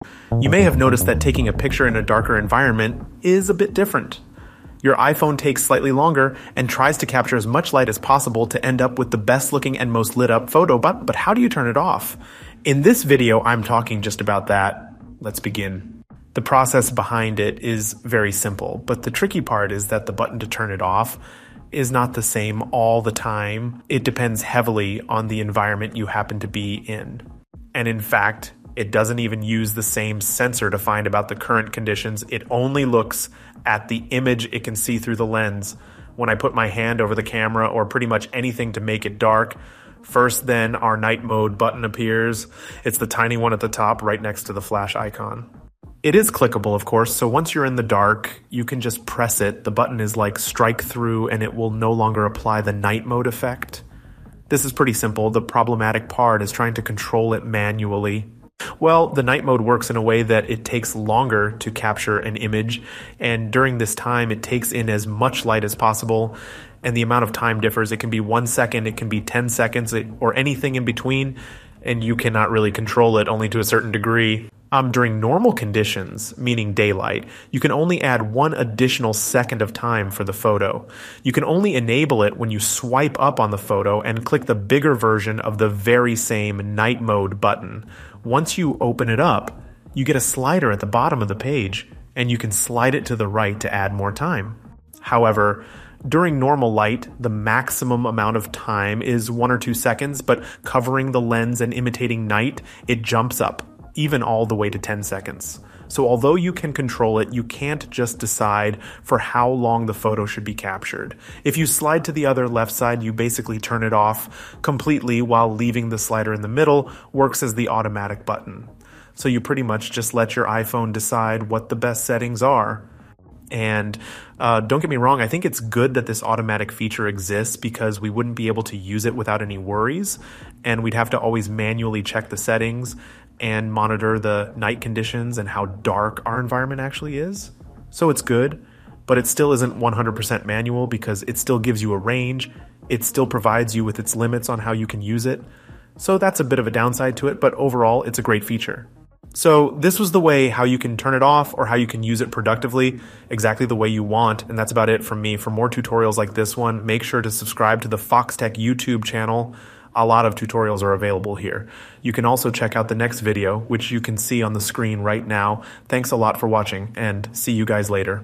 You may have noticed that taking a picture in a darker environment is a bit different. Your iPhone takes slightly longer and tries to capture as much light as possible to end up with the best looking and most lit up photo, but how do you turn it off? In this video, I'm talking just about that. Let's begin. The process behind it is very simple, but the tricky part is that the button to turn it off is not the same all the time. It depends heavily on the environment you happen to be in. And in fact, it doesn't even use the same sensor to find about the current conditions. It only looks at the image it can see through the lens. When I put my hand over the camera or pretty much anything to make it dark, first then our night mode button appears. It's the tiny one at the top right next to the flash icon. It is clickable, of course, so once you're in the dark, you can just press it. The button is like strike through and it will no longer apply the night mode effect. This is pretty simple. The problematic part is trying to control it manually. Well, the night mode works in a way that it takes longer to capture an image, and during this time it takes in as much light as possible, and the amount of time differs. It can be 1 second, it can be 10 seconds, or anything in between, and you cannot really control it, only to a certain degree. During normal conditions, meaning daylight, you can only add 1 additional second of time for the photo. You can only enable it when you swipe up on the photo and click the bigger version of the very same night mode button. Once you open it up, you get a slider at the bottom of the page, and you can slide it to the right to add more time. However, during normal light, the maximum amount of time is 1 or 2 seconds, but covering the lens and imitating night, it jumps up, even all the way to 10 seconds. So although you can control it, you can't just decide for how long the photo should be captured. If you slide to the other left side, you basically turn it off completely, while leaving the slider in the middle works as the automatic button. So you pretty much just let your iPhone decide what the best settings are. And don't get me wrong, I think it's good that this automatic feature exists because we wouldn't be able to use it without any worries, and we'd have to always manually check the settings and monitor the night conditions and how dark our environment actually is. So it's good, but it still isn't 100% manual because it still gives you a range. It still provides you with its limits on how you can use it. So that's a bit of a downside to it, but overall it's a great feature. So this was the way how you can turn it off or how you can use it productively exactly the way you want. And that's about it from me. For more tutorials like this one, make sure to subscribe to the Foxtecc YouTube channel. A lot of tutorials are available here. You can also check out the next video, which you can see on the screen right now. Thanks a lot for watching, and see you guys later.